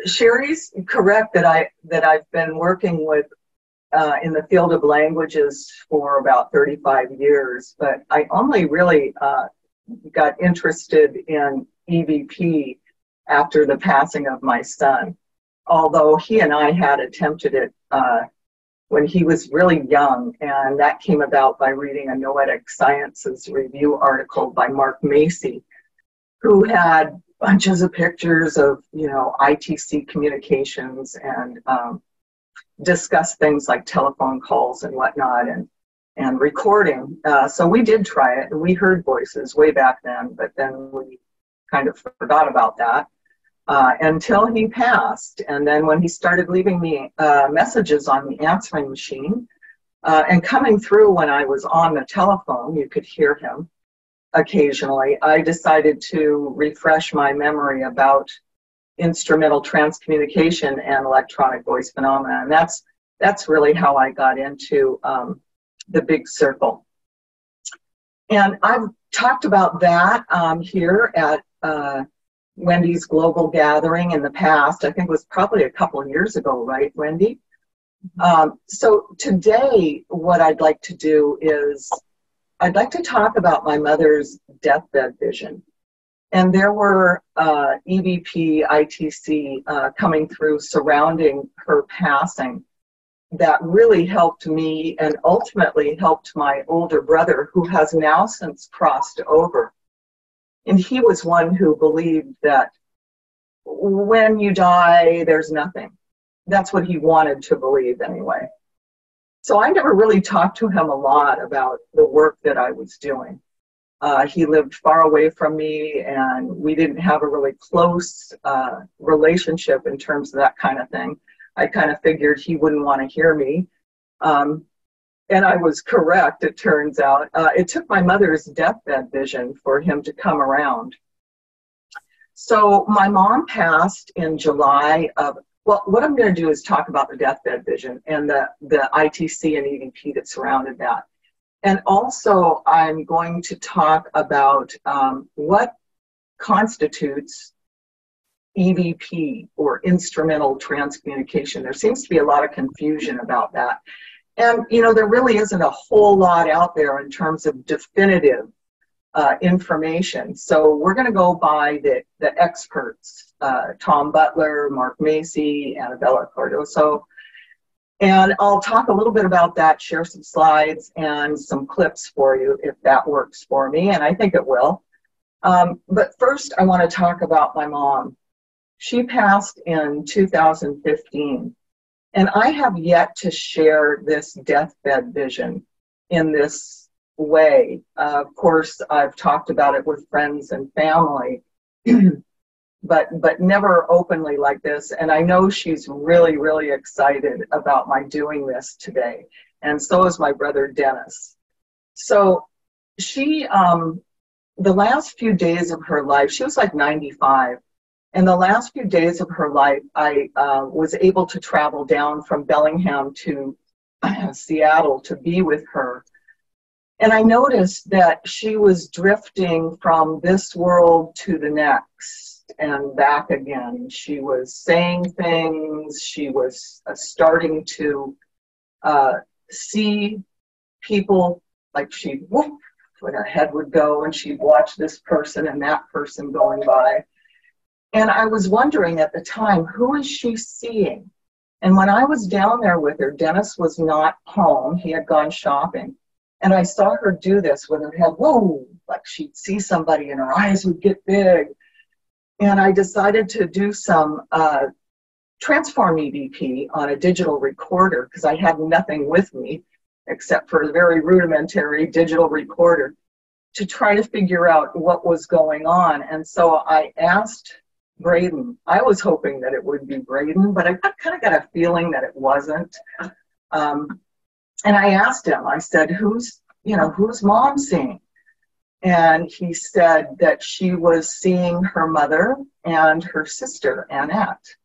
Sherry's correct that I've been working with in the field of languages for about 35 years, but I only really got interested in EVP after the passing of my son. Although he and I had attempted it when he was really young, and that came about by reading a Noetic Sciences Review article by Mark Macy, who had bunches of pictures of, ITC communications and discussed things like telephone calls and whatnot and recording. So we did try it, and we heard voices way back then, but then we kind of forgot about that until he passed. And then when he started leaving me messages on the answering machine and coming through when I was on the telephone, you could hear him occasionally, I decided to refresh my memory about instrumental transcommunication and electronic voice phenomena. And that's really how I got into the big circle. And I've talked about that here at Wendy's Global Gathering in the past. I think it was probably a couple of years ago, right, Wendy? So today, what I'd like to do is I'd like to talk about my mother's deathbed vision. And there were EVP, ITC coming through surrounding her passing that really helped me and ultimately helped my older brother, who has now since crossed over. And he was one who believed that when you die, there's nothing. That's what he wanted to believe anyway. So I never really talked to him a lot about the work that I was doing. He lived far away from me, and we didn't have a really close relationship in terms of that kind of thing. I kind of figured he wouldn't want to hear me. And I was correct, it turns out. It took my mother's deathbed vision for him to come around. So my mom passed in July of, well, what I'm going to do is talk about the deathbed vision and the ITC and EVP that surrounded that. And also, I'm going to talk about what constitutes EVP, or instrumental transcommunication. There seems to be a lot of confusion about that. And, there really isn't a whole lot out there in terms of definitive information. So we're going to go by the experts, Tom Butler, Mark Macy, Anabela Cardoso. And I'll talk a little bit about that, share some slides and some clips for you if that works for me, and I think it will. But first, I want to talk about my mom. She passed in 2015, and I have yet to share this deathbed vision in this way. Of course, I've talked about it with friends and family, but never openly like this. And I know she's really, really excited about my doing this today. And so is my brother, Dennis. So she, the last few days of her life, she was like 95. And the last few days of her life, I was able to travel down from Bellingham to Seattle to be with her. And I noticed that she was drifting from this world to the next and back again. She was saying things. She was starting to see people, like she'd whoop, when her head would go, and she'd watch this person and that person going by. And I was wondering at the time, who is she seeing? And when I was down there with her, Dennis was not home. He had gone shopping. And I saw her do this with her head, whoa, like she'd see somebody and her eyes would get big. And I decided to do some transform EVP on a digital recorder because I had nothing with me except for a very rudimentary digital recorder to try to figure out what was going on. And so I asked Braeden. I was hoping that it would be Braeden, but I kind of got a feeling that it wasn't. And I asked him, I said, who's mom seeing? And he said that she was seeing her mother and her sister, Annette.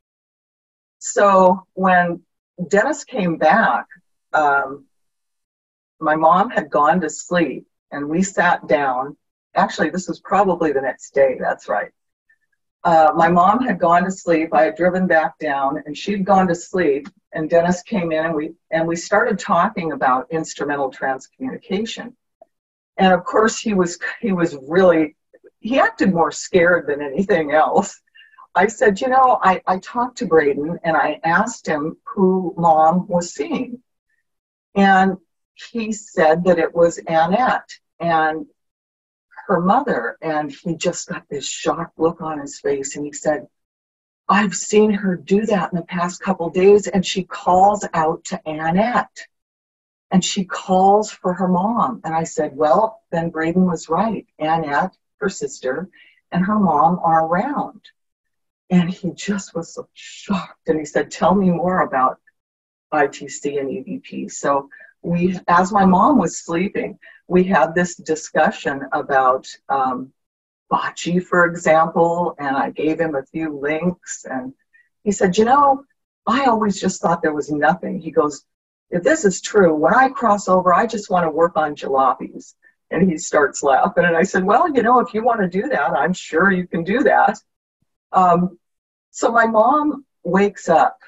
So when Dennis came back, my mom had gone to sleep, and we sat down. Actually, this was probably the next day, that's right. My mom had gone to sleep. I had driven back down, and she'd gone to sleep. And Dennis came in, and we started talking about instrumental transcommunication. And of course, he acted more scared than anything else. I said, you know, I talked to Braeden, and I asked him who Mom was seeing. And he said that it was Annette and her mother. And he just got this shocked look on his face. And he said, I've seen her do that in the past couple days. And she calls out to Annette. And she calls for her mom. And I said, well, then Braeden was right. Annette, her sister, and her mom are around. And he just was so shocked. And he said, tell me more about ITC and EVP. So as my mom was sleeping, we had this discussion about bocce, for example, and I gave him a few links. And he said, you know, I always just thought there was nothing. He goes, if this is true, when I cross over, I just want to work on jalopies. And he starts laughing. And I said, well, you know, if you want to do that, I'm sure you can do that. So my mom wakes up,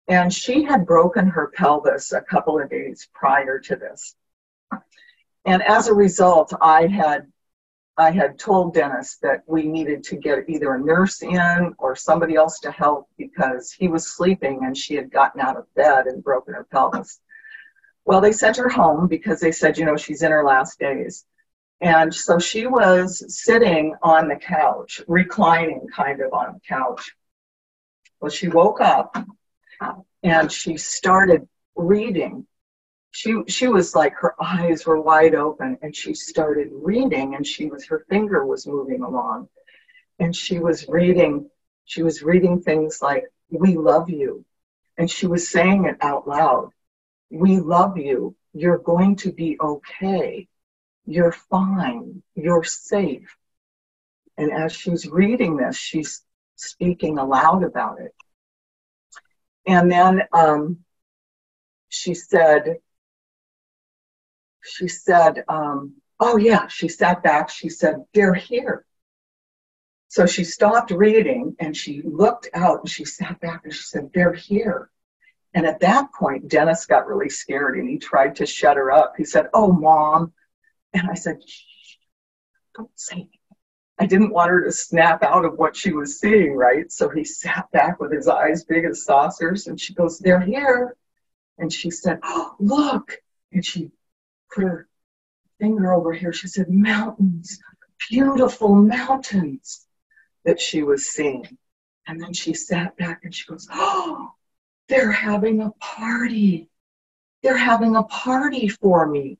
and she had broken her pelvis a couple of days prior to this. And as a result, I had told Dennis that we needed to get either a nurse in or somebody else to help, because he was sleeping and she had gotten out of bed and broken her pelvis. Well, they sent her home because they said, you know, she's in her last days. And so she was sitting on the couch, reclining kind of on the couch. Well, she woke up and she started reading. She was like, her eyes were wide open, and she started reading, and her finger was moving along, and she was reading things like, we love you. And she was saying it out loud. We love you. You're going to be okay. You're fine. You're safe. And as she's reading this, she's speaking aloud about it. And then she said, oh yeah, she sat back, she said, they're here. So she stopped reading and she looked out and she sat back and she said, they're here. And at that point, Dennis got really scared and he tried to shut her up. He said, oh, Mom. And I said, shh, don't say anything. I didn't want her to snap out of what she was seeing, right? So he sat back with his eyes big as saucers, and she goes, they're here. And she said, oh, look. And she put her finger over here. She said, mountains, beautiful mountains that she was seeing. And then she sat back and she goes, oh, they're having a party. They're having a party for me.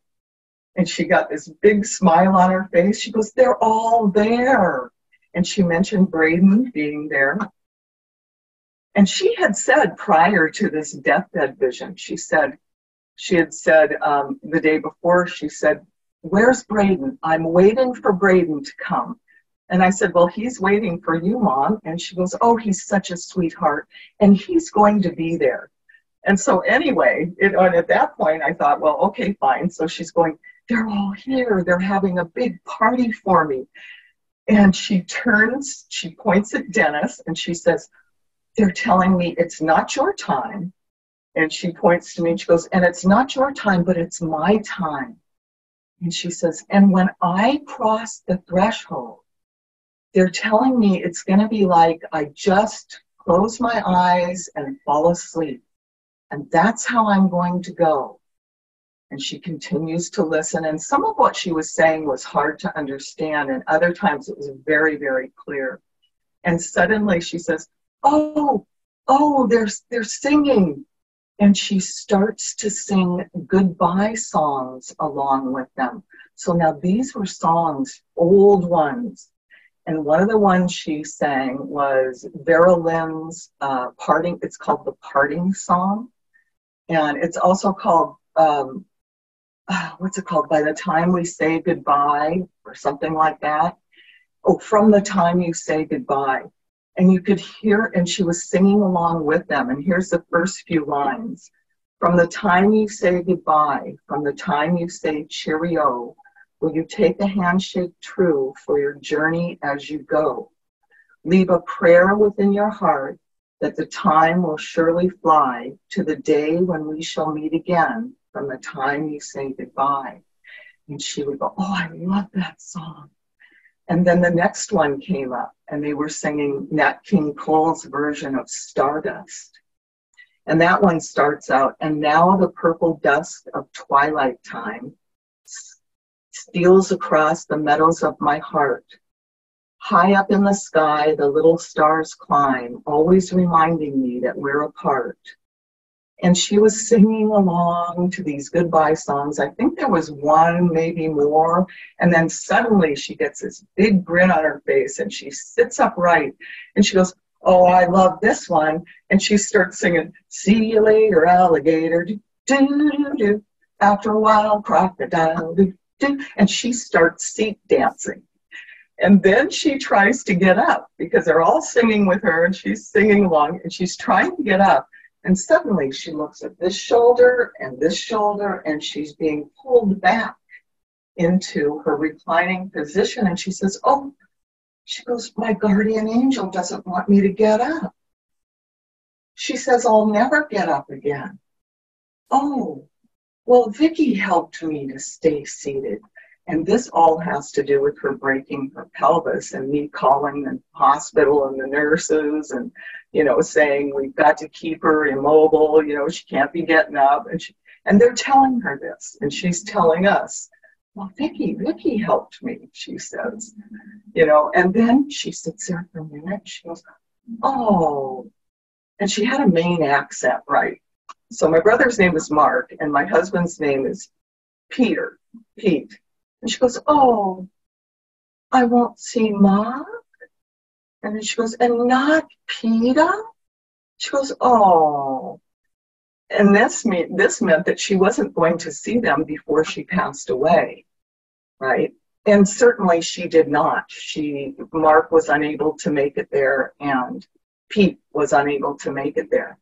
And she got this big smile on her face. She goes, they're all there. And she mentioned Braeden being there. And she had said prior to this deathbed vision, she had said the day before, she said, where's Braeden? I'm waiting for Braeden to come. And I said, well, he's waiting for you, Mom. And she goes, oh, he's such a sweetheart, and he's going to be there. And so anyway, at that point, I thought, well, okay, fine. So she's going, they're all here. They're having a big party for me. And she turns, she points at Dennis, and she says, they're telling me it's not your time. And she points to me and she goes, and it's not your time, but it's my time. And she says, and when I cross the threshold, they're telling me it's going to be like I just close my eyes and fall asleep. And that's how I'm going to go. And she continues to listen. And some of what she was saying was hard to understand. And other times it was very, very clear. And suddenly she says, oh, they're singing. And she starts to sing goodbye songs along with them. So now these were songs, old ones. And one of the ones she sang was Vera Lynn's Parting. It's called the Parting Song. And it's also called, what's it called? By the Time We Say Goodbye, or something like that. Oh, From the Time You Say Goodbye. And you could hear, and she was singing along with them. And here's the first few lines. From the time you say goodbye, from the time you say cheerio, will you take a handshake true for your journey as you go? Leave a prayer within your heart that the time will surely fly to the day when we shall meet again from the time you say goodbye. And she would go, oh, I love that song. And then the next one came up, and they were singing Nat King Cole's version of Stardust. And that one starts out, and now the purple dusk of twilight time steals across the meadows of my heart. High up in the sky, the little stars climb, always reminding me that we're apart. And she was singing along to these goodbye songs. I think there was one, maybe more. And then suddenly she gets this big grin on her face and she sits upright and she goes, oh, I love this one. And she starts singing, see you later, alligator, do, do, do, do. After a while, crocodile, do, do. And she starts seat dancing. And then she tries to get up because they're all singing with her and she's singing along and she's trying to get up. And suddenly she looks at this shoulder and she's being pulled back into her reclining position. And she says, oh, she goes, my guardian angel doesn't want me to get up. She says, I'll never get up again. Oh, well, Vicki helped me to stay seated. And this all has to do with her breaking her pelvis and me calling the hospital and the nurses and, you know, saying we've got to keep her immobile, you know, she can't be getting up. And they're telling her this, and she's telling us, well, Vicki helped me, she says, you know, and then she sits there for a minute. She goes, oh, and she had a Maine accent, right? So my brother's name is Mark, and my husband's name is Pete. And she goes, oh, I won't see Mark. And then she goes, and not Peter? She goes, oh. And this meant that she wasn't going to see them before she passed away, right? And certainly she did not. Mark was unable to make it there, and Pete was unable to make it there.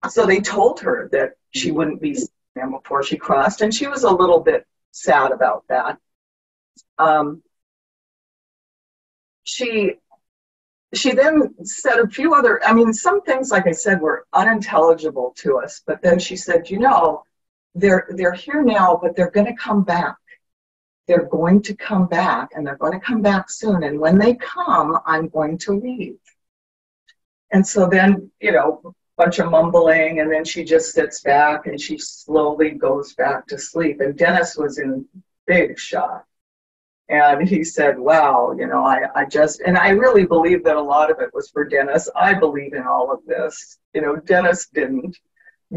So they told her that she wouldn't be seeing them before she crossed, and she was a little bit sad about that. She then said a few other, I mean, some things, like I said, were unintelligible to us, but then she said, you know, they're here now, but they're going to come back. They're going to come back, and they're going to come back soon. And when they come, I'm going to leave. And so then, you know, bunch of mumbling, and then she just sits back and she slowly goes back to sleep. And Dennis was in big shock. And he said, wow, you know, and I really believe that a lot of it was for Dennis. I believe in all of this. You know, Dennis didn't.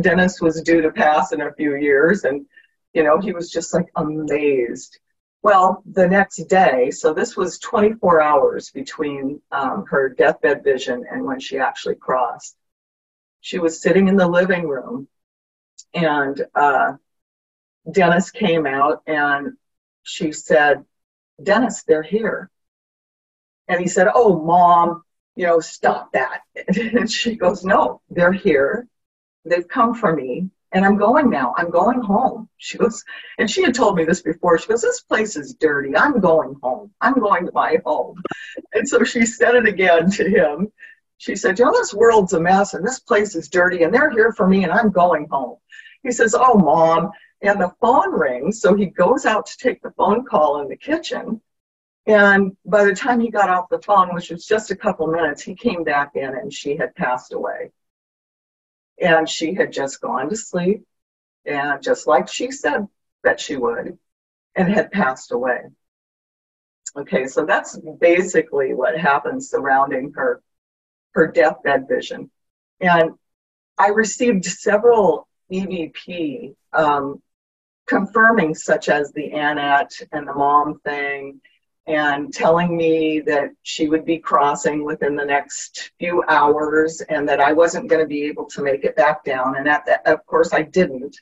Dennis was due to pass in a few years, and, you know, he was just like amazed. Well, the next day, so this was 24 hours between her deathbed vision and when she actually crossed. She was sitting in the living room, and Dennis came out, and she said, Dennis, they're here. And he said, oh, Mom, you know, stop that. And she goes, no, they're here. They've come for me, and I'm going now. I'm going home. She goes, and she had told me this before. She goes, this place is dirty. I'm going home. I'm going to my home. And so she said it again to him. She said, you know, this world's a mess, and this place is dirty, and they're here for me, and I'm going home. He says, oh, Mom. And the phone rings, so he goes out to take the phone call in the kitchen. And by the time he got off the phone, which was just a couple minutes, he came back in, and she had passed away. And she had just gone to sleep, and just like she said that she would, and had passed away. Okay, so that's basically what happened surrounding her deathbed vision. And I received several EVP confirming, such as the Annette and the mom thing, and telling me that she would be crossing within the next few hours and that I wasn't going to be able to make it back down. And of course, I didn't.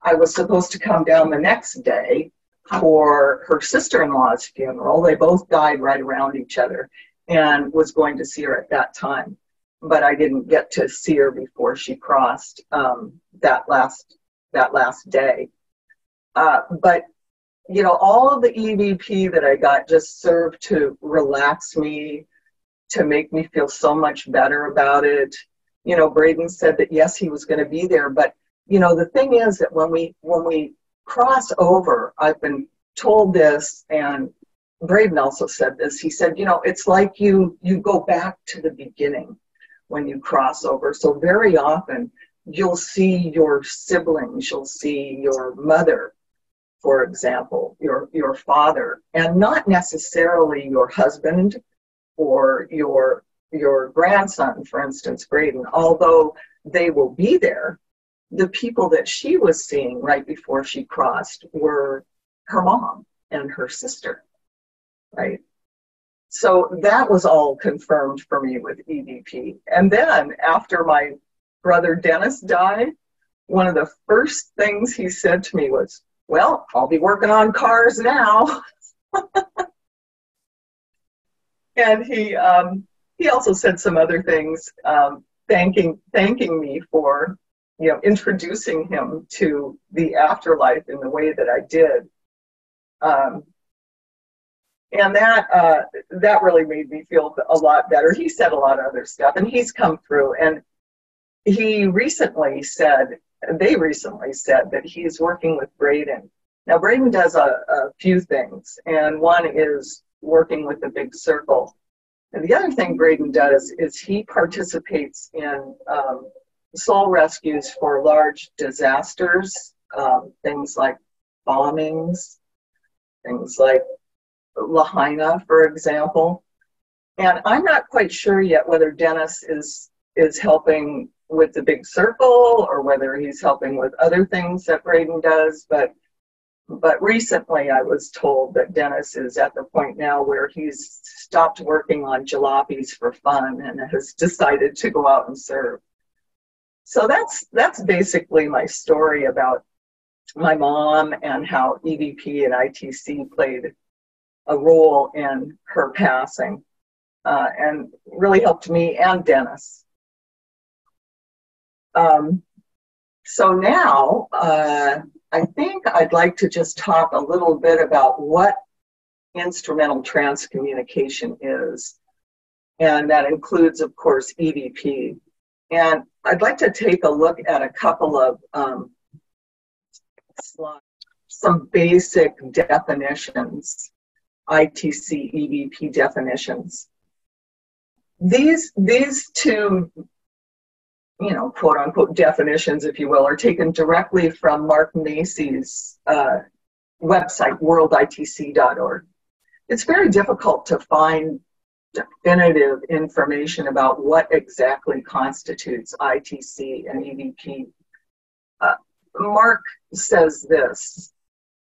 I was supposed to come down the next day for her sister-in-law's funeral. They both died right around each other, and was going to see her at that time. But I didn't get to see her before she crossed that last day. But, you know, all of the EVP that I got just served to relax me, to make me feel so much better about it. You know, Braeden said that yes, he was going to be there, but you know, the thing is that when we cross over, I've been told this, and Braeden also said this. He said, you know, it's like you go back to the beginning when you cross over. So very often you'll see your siblings, you'll see your mother, for example, your father, and not necessarily your husband or your grandson, for instance, Braeden, although they will be there. The people that she was seeing right before she crossed were her mom and her sister, right? So that was all confirmed for me with EVP. And then after my brother Dennis died, one of the first things he said to me was, well, I'll be working on cars now. And he also said some other things, thanking me for, you know, introducing him to the afterlife in the way that I did. And that really made me feel a lot better. He said a lot of other stuff, and he's come through. And they recently said that he's working with Braeden. Now, Braeden does a few things, and one is working with the big circle. And the other thing Braeden does is he participates in soul rescues for large disasters, things like bombings, things like Lahaina, for example. And I'm not quite sure yet whether Dennis is helping with the big circle or whether he's helping with other things that Braeden does, but recently I was told that Dennis is at the point now where he's stopped working on jalopies for fun and has decided to go out and serve. So that's basically my story about my mom and how EVP and ITC played a role in her passing, and really helped me and Dennis. So now I think I'd like to just talk a little bit about what instrumental transcommunication is, and that includes, of course, EVP. And I'd like to take a look at a couple of slides, some basic definitions, ITC, EVP definitions. These two, you know, quote unquote definitions, if you will, are taken directly from Mark Macy's website, worlditc.org. It's very difficult to find definitive information about what exactly constitutes ITC and EVP. Mark says this: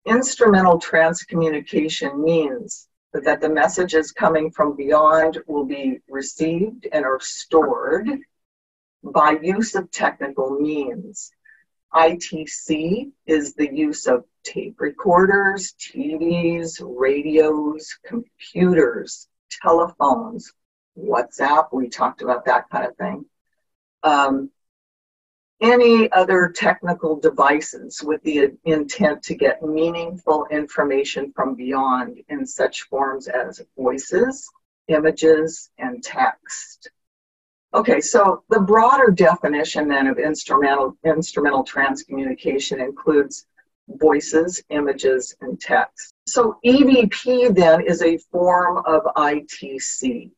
instrumental transcommunication means that the messages coming from beyond will be received and are stored by use of technical means. ITC is the use of tape recorders, TVs, radios, computers, telephones, WhatsApp, we talked about that kind of thing. Any other technical devices with the intent to get meaningful information from beyond in such forms as voices, images, and text. Okay, so the broader definition then of instrumental transcommunication includes voices, images, and text. So EVP then is a form of ITC.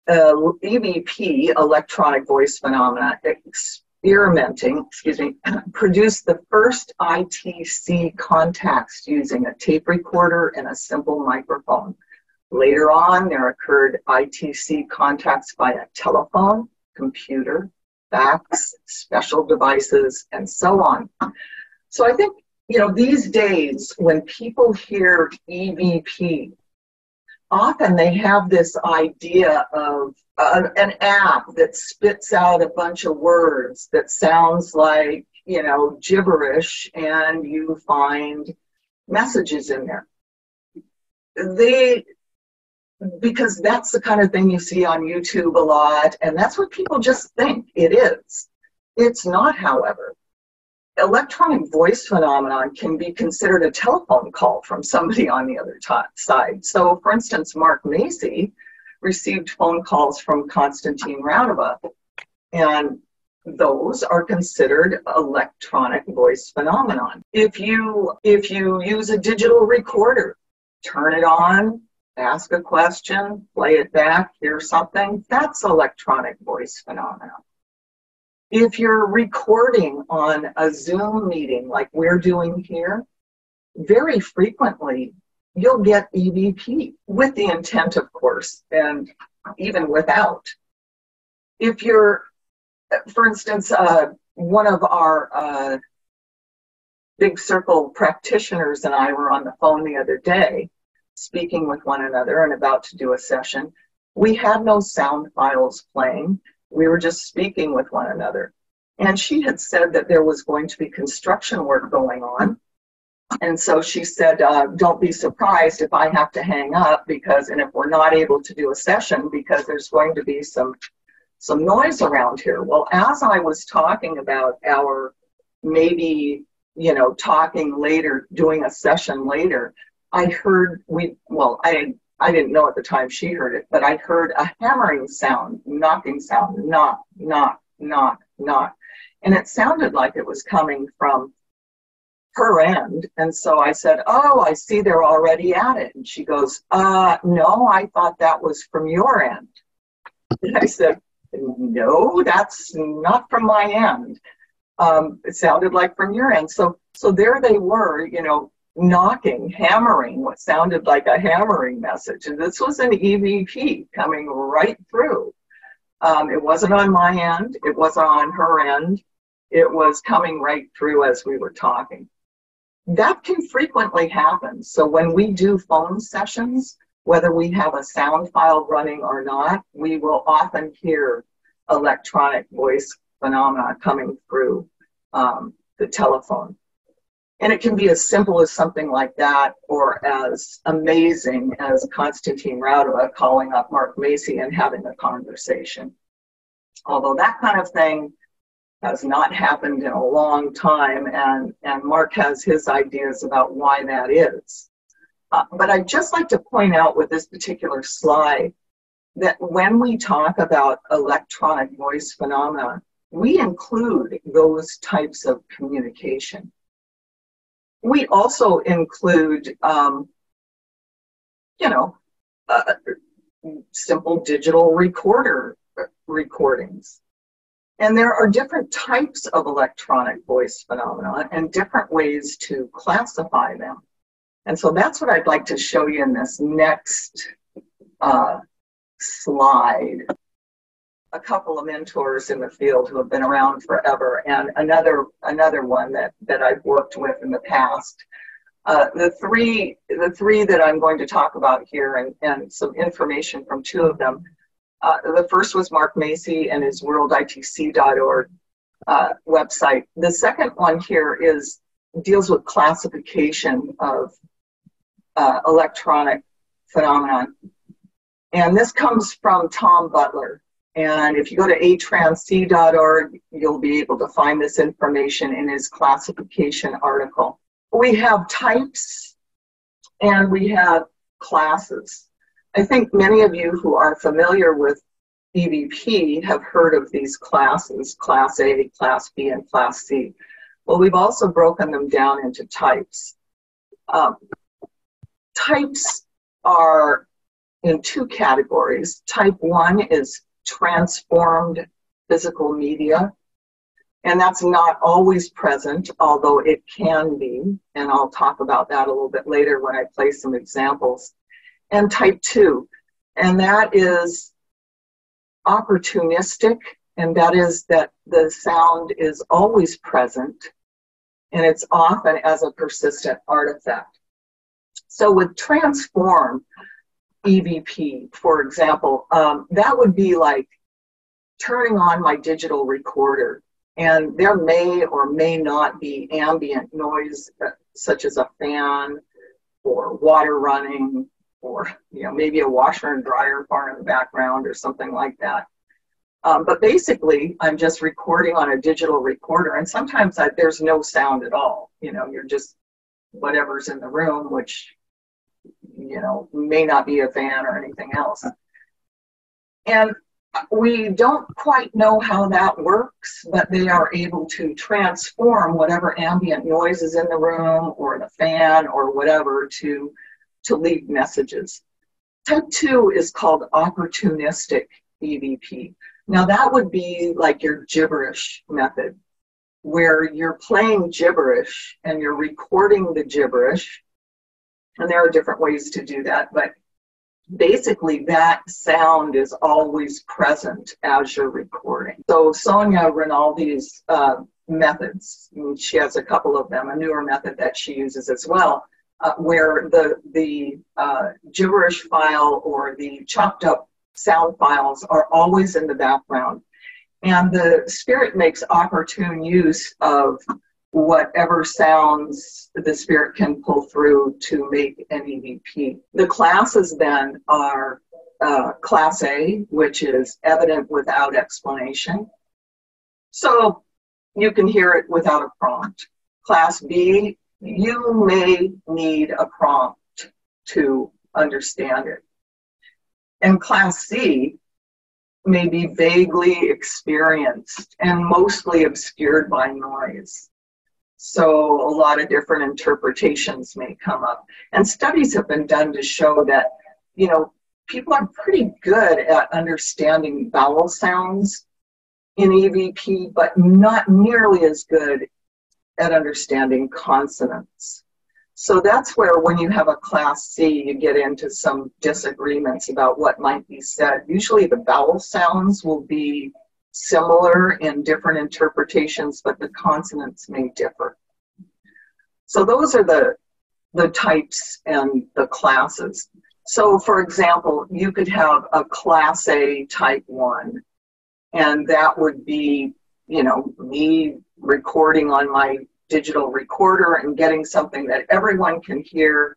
EVP, electronic voice phenomena, produced the first ITC contacts using a tape recorder and a simple microphone. Later on, there occurred ITC contacts via telephone, computer, fax, special devices, and so on. So I think, you know, these days when people hear EVP, often they have this idea of an app that spits out a bunch of words that sounds like, you know, gibberish, and you find messages in there. Because that's the kind of thing you see on YouTube a lot, and that's what people just think it is. It's not, however. Electronic voice phenomenon can be considered a telephone call from somebody on the other side. So, for instance, Mark Macy received phone calls from Constantine Radova, and those are considered electronic voice phenomenon. If you use a digital recorder, turn it on, ask a question, play it back, hear something, that's electronic voice phenomenon. If you're recording on a Zoom meeting like we're doing here, very frequently you'll get EVP with the intent, of course, and even without. If you're, for instance, one of our Big Circle practitioners and I were on the phone the other day, speaking with one another and about to do a session. We had no sound files playing. We were just speaking with one another. And she had said that there was going to be construction work going on. And so she said, don't be surprised if I have to hang up and if we're not able to do a session because there's going to be some noise around here. Well, as I was talking about our maybe, talking later, doing a session later, I heard I didn't know at the time she heard it, but I heard a hammering sound, knocking sound, knock, knock, knock, knock. And it sounded like it was coming from her end. And so I said, oh, I see they're already at it. And she goes, no, I thought that was from your end. And I said, no, that's not from my end. It sounded like from your end. So there they were, knocking, hammering, what sounded like a hammering message. And this was an EVP coming right through. It wasn't on my end. It wasn't on her end. It was coming right through as we were talking. That can frequently happen. So when we do phone sessions, whether we have a sound file running or not, we will often hear electronic voice phenomena coming through the telephone. And it can be as simple as something like that, or as amazing as Constantine Radova calling up Mark Macy and having a conversation. Although that kind of thing has not happened in a long time, and Mark has his ideas about why that is. But I'd just like to point out with this particular slide that when we talk about electronic voice phenomena, we include those types of communication. We also include, simple digital recordings. And there are different types of electronic voice phenomena and different ways to classify them. And so that's what I'd like to show you in this next slide. A couple of mentors in the field who have been around forever, and another one that I've worked with in the past. The three that I'm going to talk about here, and some information from two of them. The first was Mark Macy and his worlditc.org website. The second one here deals with classification of electronic phenomenon. And this comes from Tom Butler. And if you go to atransc.org, you'll be able to find this information in his classification article. We have types and we have classes. I think many of you who are familiar with EVP have heard of these classes, Class A, Class B, and Class C. Well, we've also broken them down into types. Types are in two categories. Type 1 is transformed physical media, and that's not always present, although it can be, and I'll talk about that a little bit later when I play some examples. And type 2, and that is opportunistic, and that is that the sound is always present, and it's often as a persistent artifact. So with transform EVP, for example, that would be like turning on my digital recorder, and there may or may not be ambient noise such as a fan or water running, or maybe a washer and dryer far in the background or something like that. But basically, I'm just recording on a digital recorder, and sometimes there's no sound at all. You're just whatever's in the room, which may not be a fan or anything else. And we don't quite know how that works, but they are able to transform whatever ambient noise is in the room or the fan or whatever to leave messages. Type 2 is called opportunistic EVP. Now that would be like your gibberish method, where you're playing gibberish and you're recording the gibberish. And there are different ways to do that, but basically that sound is always present as you're recording. So Sonia Rinaldi's methods, and she has a couple of them, a newer method that she uses as well, where the gibberish file or the chopped up sound files are always in the background. And the spirit makes opportune use of whatever sounds the spirit can pull through to make an EVP. The classes then are Class A, which is evident without explanation. So you can hear it without a prompt. Class B, you may need a prompt to understand it. And Class C may be vaguely experienced and mostly obscured by noise. So a lot of different interpretations may come up. And studies have been done to show that, you know, people are pretty good at understanding vowel sounds in EVP, but not nearly as good at understanding consonants. So that's where when you have a Class C, you get into some disagreements about what might be said. Usually the vowel sounds will be similar in different interpretations, but the consonants may differ. So those are the types and the classes. So for example, you could have a Class A type 1, and that would be, you know, me recording on my digital recorder and getting something that everyone can hear,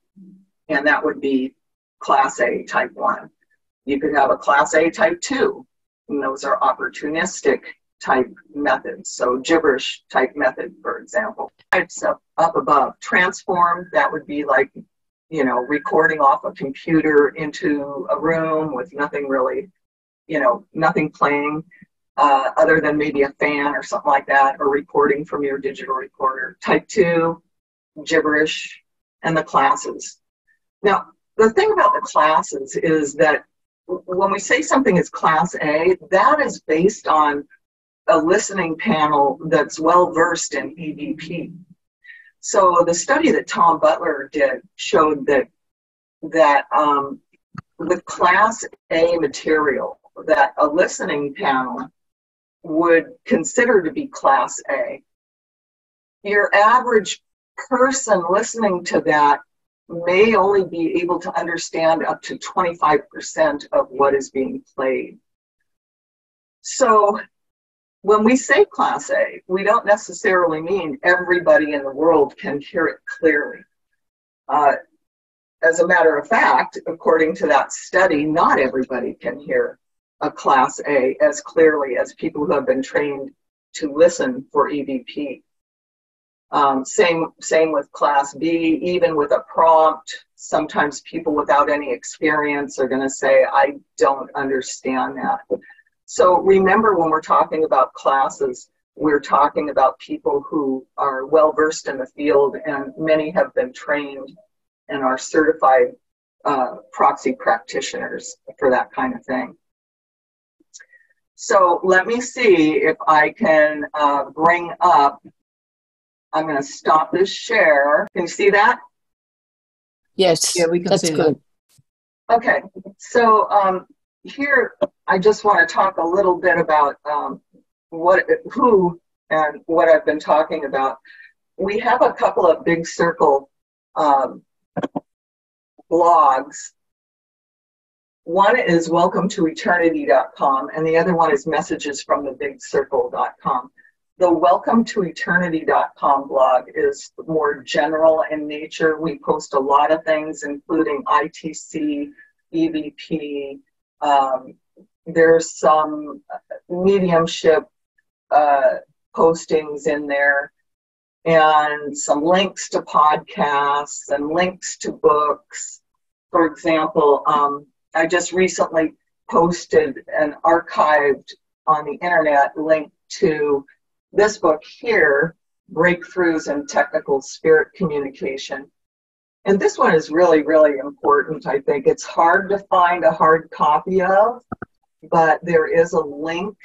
and that would be Class A type 1. You could have a Class A type 2, and those are opportunistic type methods. So gibberish type method, for example. Types up above. Transform, that would be like, you know, recording off a computer into a room with nothing really, you know, nothing playing other than maybe a fan or something like that, or recording from your digital recorder. Type 2, gibberish, and the classes. Now, the thing about the classes is that when we say something is Class A, that is based on a listening panel that's well versed in EVP. So the study that Tom Butler did showed that with Class A material, that a listening panel would consider to be Class A. Your average person listening to that may only be able to understand up to 25% of what is being played. So when we say Class A, we don't necessarily mean everybody in the world can hear it clearly. As a matter of fact, according to that study, not everybody can hear a Class A as clearly as people who have been trained to listen for EVP. Same with Class B. Even with a prompt, sometimes people without any experience are going to say, I don't understand that. So remember, when we're talking about classes, we're talking about people who are well versed in the field, and many have been trained and are certified proxy practitioners for that kind of thing. So let me see if I can bring up, I'm going to stop this share. Can you see that? Yes, yeah, we can see good. That. Okay, so here I just want to talk a little bit about who and what I've been talking about. We have a couple of Big Circle blogs. One is welcometoeternity.com, and the other one is messagesfromthebigcircle.com. The welcometoeternity.com blog is more general in nature. We post a lot of things, including ITC, EVP. There's some mediumship postings in there, and some links to podcasts and links to books. For example, I just recently posted and archived on the internet link to this book here, Breakthroughs in Technical Spirit Communication. And this one is really, really important, I think. It's hard to find a hard copy of, but there is a link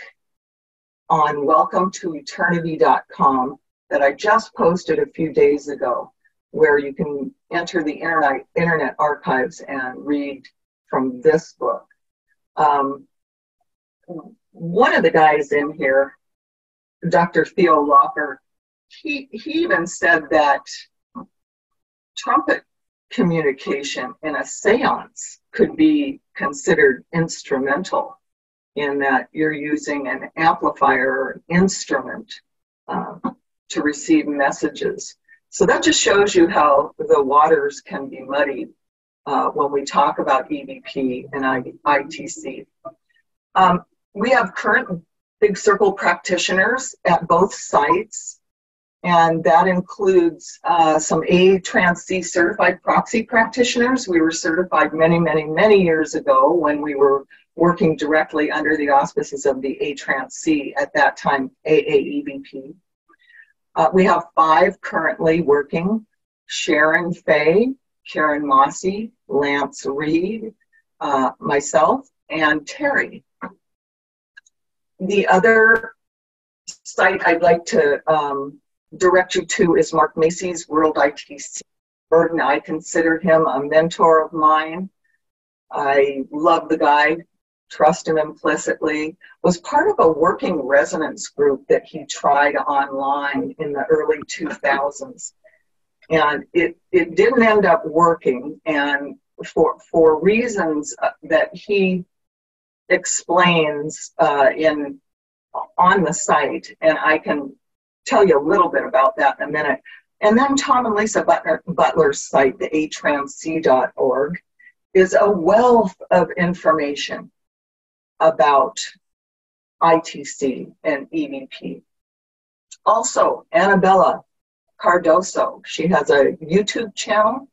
on welcometoeternity.com that I just posted a few days ago, where you can enter the internet archives and read from this book. One of the guys in here, Dr. Theo Locker, he even said that trumpet communication in a seance could be considered instrumental, in that you're using an amplifier or an instrument to receive messages. So that just shows you how the waters can be muddied when we talk about EVP and ITC. We have current Big Circle practitioners at both sites, and that includes some A Trans C certified proxy practitioners. We were certified many, many, many years ago when we were working directly under the auspices of the A Trans C, at that time AAEVP. We have 5 currently working: Sharon Fay, Karen Mossy, Lance Reed, myself, and Terry. The other site I'd like to direct you to is Mark Macy's World ITC. Braeden, I consider him a mentor of mine. I love the guy, trust him implicitly. Was part of a working resonance group that he tried online in the early 2000s. And it didn't end up working, and for reasons that he explains on the site, and I can tell you a little bit about that in a minute. And then Tom and Lisa Butler's site, the atransc.org, is a wealth of information about ITC and EVP. Also, Anabela Cardoso, she has a YouTube channel,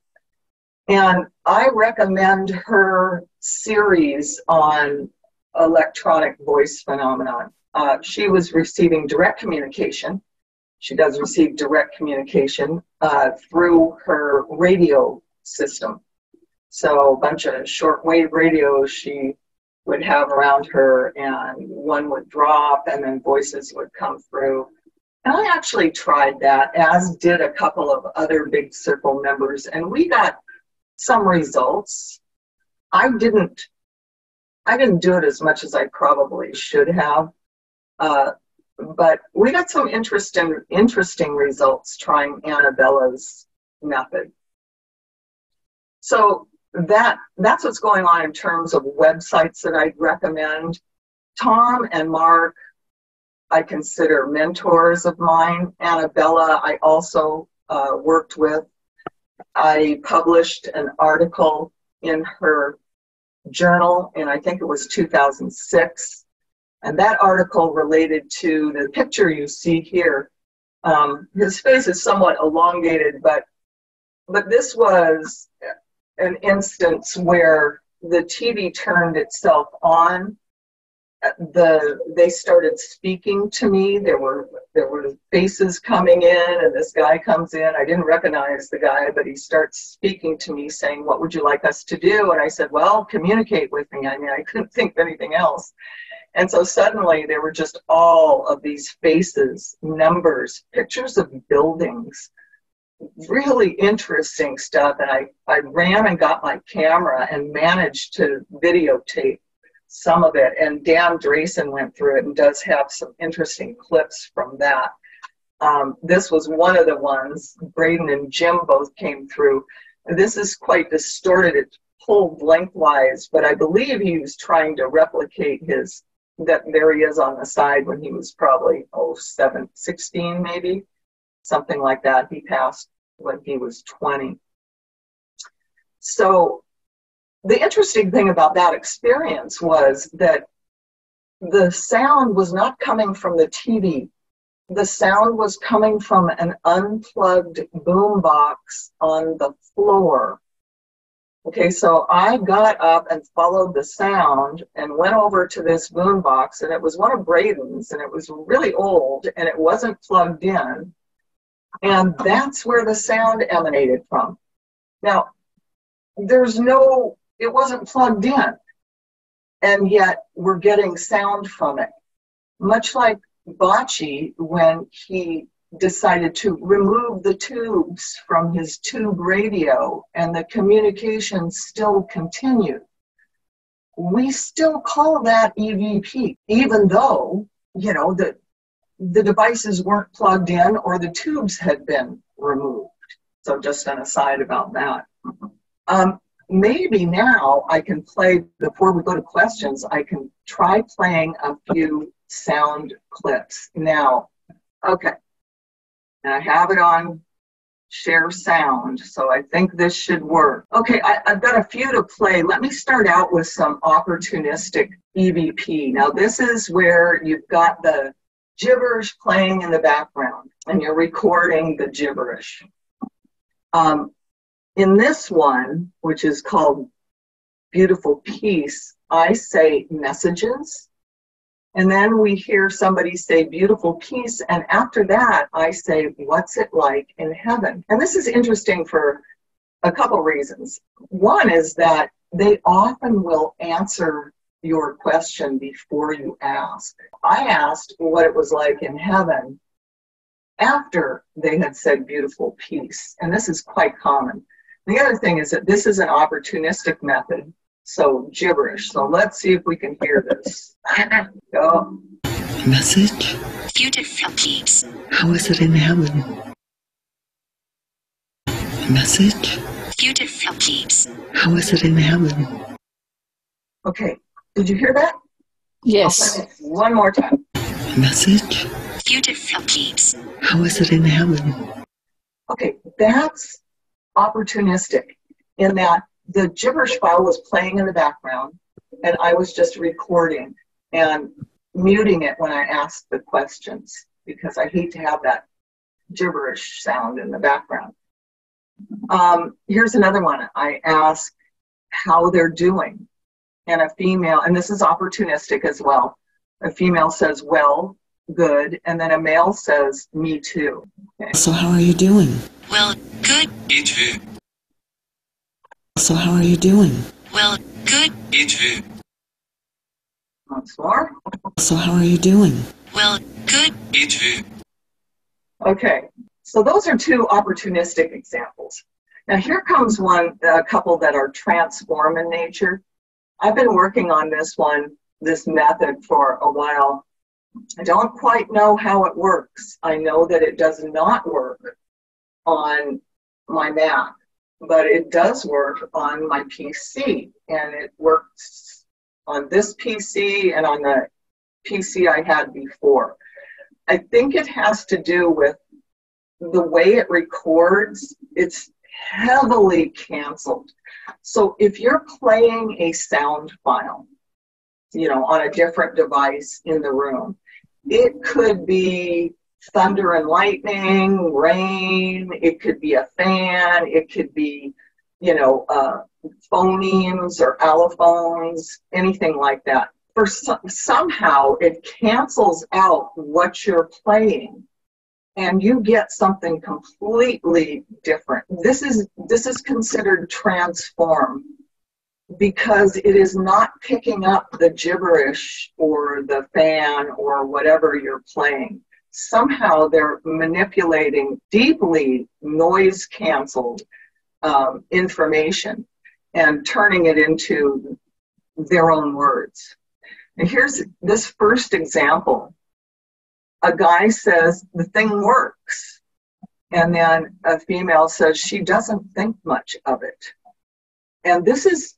and I recommend her series on electronic voice phenomenon. She was receiving direct communication. She does receive direct communication through her radio system. So a bunch of shortwave radios she would have around her, and one would drop and then voices would come through. And I actually tried that, as did a couple of other Big Circle members, and we got some results. I didn't do it as much as I probably should have, but we got some interesting results trying Anabela's method. So that's what's going on in terms of websites that I'd recommend. Tom and Mark, I consider mentors of mine. Anabela, I also worked with. I published an article in her journal in, I think it was 2006. And that article related to the picture you see here. His face is somewhat elongated, but this was an instance where the TV turned itself on. They started speaking to me. There were faces coming in, and this guy comes in. I didn't recognize the guy, but he starts speaking to me, saying, "What would you like us to do?" And I said, "Well, communicate with me." I mean, I couldn't think of anything else. And so suddenly there were just all of these faces, numbers, pictures of buildings, really interesting stuff. And I ran and got my camera and managed to videotape some of it. And Dan Drayson went through it and does have some interesting clips from that. This was one of the ones. Braeden and Jim both came through. And this is quite distorted. It's pulled lengthwise, but I believe he was trying to replicate that there he is on the side when he was probably 16 maybe, something like that. He passed when he was 20. So the interesting thing about that experience was that the sound was not coming from the TV. The sound was coming from an unplugged boombox on the floor. Okay, so I got up and followed the sound and went over to this boombox, and it was one of Braeden's, and it was really old, and it wasn't plugged in, and that's where the sound emanated from. Now, it wasn't plugged in, and yet we're getting sound from it. Much like Bocce, when he decided to remove the tubes from his tube radio and the communication still continued. We still call that EVP, even though, the devices weren't plugged in or the tubes had been removed. So just an aside about that. Maybe now I can play, before we go to questions, I can try playing a few sound clips. Now, okay. And I have it on share sound, so I think this should work. Okay, I've got a few to play. Let me start out with some opportunistic EVP. Now, this is where you've got the gibberish playing in the background, and you're recording the gibberish. In this one, which is called Beautiful Peace, I say messages. And then we hear somebody say beautiful peace. And after that, I say, what's it like in heaven? And this is interesting for a couple reasons. One is that they often will answer your question before you ask. I asked what it was like in heaven after they had said beautiful peace. And this is quite common. The other thing is that this is an opportunistic method. So gibberish. So let's see if we can hear this. Go. Message. Beautiful peace. How is it in heaven? Message. Beautiful peace. How is it in heaven? Okay. Did you hear that? Yes. One more time. Message. Beautiful peace. How is it in heaven? Okay. That's opportunistic in that the gibberish file was playing in the background, and I was just recording and muting it when I asked the questions, because I hate to have that gibberish sound in the background. Here's another one. I ask how they're doing, and a female, and this is opportunistic as well, a female says, well, good, and then a male says, me too. Okay. So how are you doing? Well, good. Me too. So how are you doing? Well, good. Me too. Once more. So how are you doing? Well, good. Me too. Okay, so those are two opportunistic examples. Now here comes a couple that are transform in nature. I've been working on this method for a while. I don't quite know how it works. I know that it does not work on my Mac, but it does work on my PC, and it works on this PC and on the PC I had before. I think it has to do with the way it records. It's heavily canceled. So if you're playing a sound file, on a different device in the room, it could be thunder and lightning, rain, it could be a fan, it could be, phonemes or allophones, anything like that. Somehow it cancels out what you're playing, and you get something completely different. This is considered transform, because it is not picking up the gibberish or the fan or whatever you're playing. Somehow they're manipulating deeply noise-canceled information and turning it into their own words. And here's this first example. A guy says, the thing works. And then a female says, she doesn't think much of it. And this is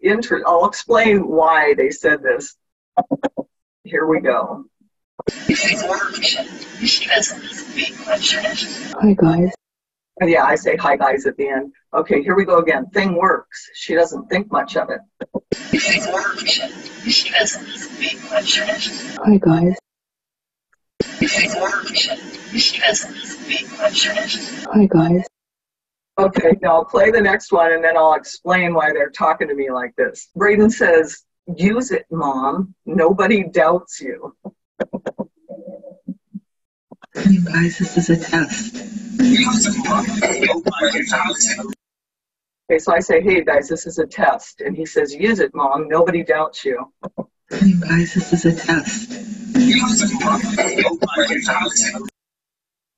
interesting. I'll explain why they said this. Here we go. Hi, guys. Yeah, I say hi, guys, at the end. Okay, here we go again. Thing works. She doesn't think much of it. Hi, guys. Hi, guys. Okay, now I'll play the next one and then I'll explain why they're talking to me like this. Braeden says, use it, Mom. Nobody doubts you. You guys, this is a test. Okay, so I say, hey guys, this is a test. And he says, use it, Mom. Nobody doubts you. You guys, this is a test.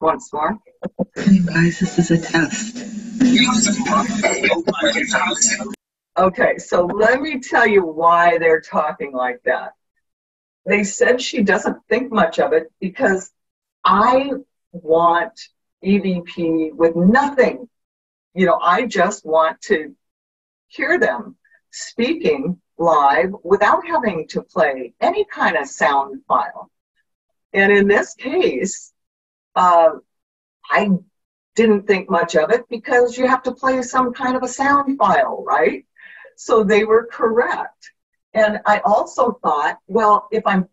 Once more. You guys, this is a test. Okay, so let me tell you why they're talking like that. They said she doesn't think much of it because I want EVP with nothing. You know, I just want to hear them speaking live without having to play any kind of sound file. And in this case, I didn't think much of it because you have to play some kind of a sound file, right? So they were correct. And I also thought, well, if I'm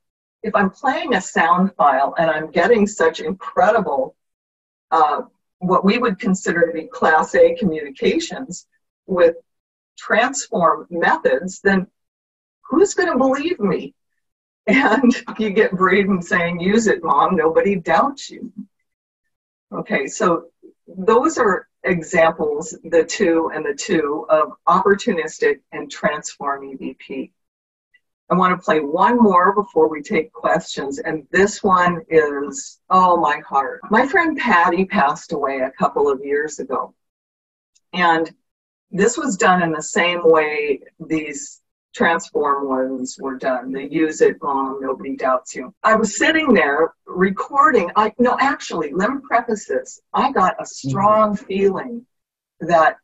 playing a sound file and I'm getting such incredible, what we would consider to be Class A communications with transform methods, then who's going to believe me? And you get Braeden saying, use it, Mom, nobody doubts you. Okay, so those are examples, the two and the two, of opportunistic and transform EVP. I want to play one more before we take questions, and this one is, oh, my heart. My friend Patty passed away a couple of years ago, and this was done in the same way these transform ones were done. They use it, Mom, nobody doubts you. I was sitting there recording. No, actually, let me preface this. I got a strong feeling that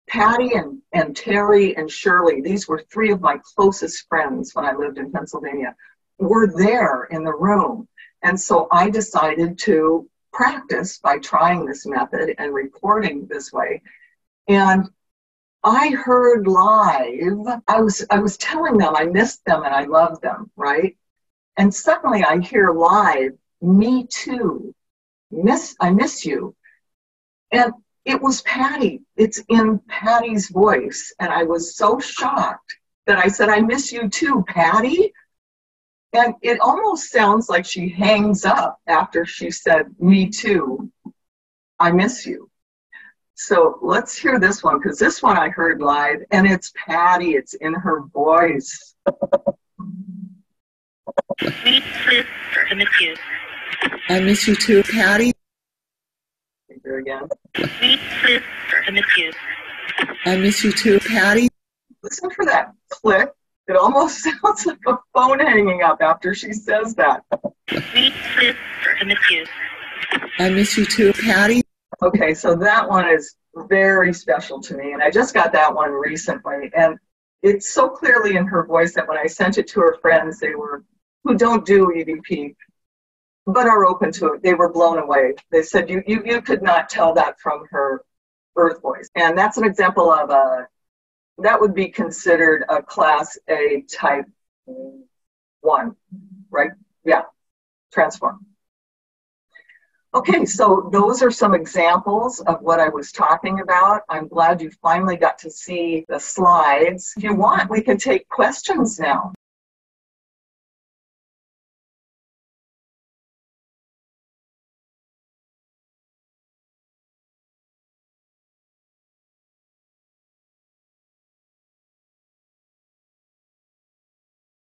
Patty and Terry and Shirley, these were three of my closest friends when I lived in Pennsylvania, were there in the room. And so I decided to practice by trying this method and recording this way. And I heard live, I was telling them I missed them and I loved them, right? And suddenly I hear live, me too, I miss you. And it was Patty. It's in Patty's voice. And I was so shocked that I said, I miss you too, Patty. And it almost sounds like she hangs up after she said, me too, I miss you. So let's hear this one, because this one I heard live, and it's Patty. It's in her voice. Me too. I miss you. I miss you too, Patty. Here again. Me too. I miss you. I miss you too, Patty. Listen for that click. It almost sounds like a phone hanging up after she says that. Me too. I miss you. I miss you too, Patty. Okay, so that one is very special to me, and I just got that one recently, and it's so clearly in her voice that when I sent it to her friends, who don't do EVP, but are open to it, they were blown away. They said, you could not tell that from her earth voice. And that's an example of that would be considered a Class A type 1, right? Yeah, transform. Okay, so those are some examples of what I was talking about. I'm glad you finally got to see the slides. If you want, we can take questions now.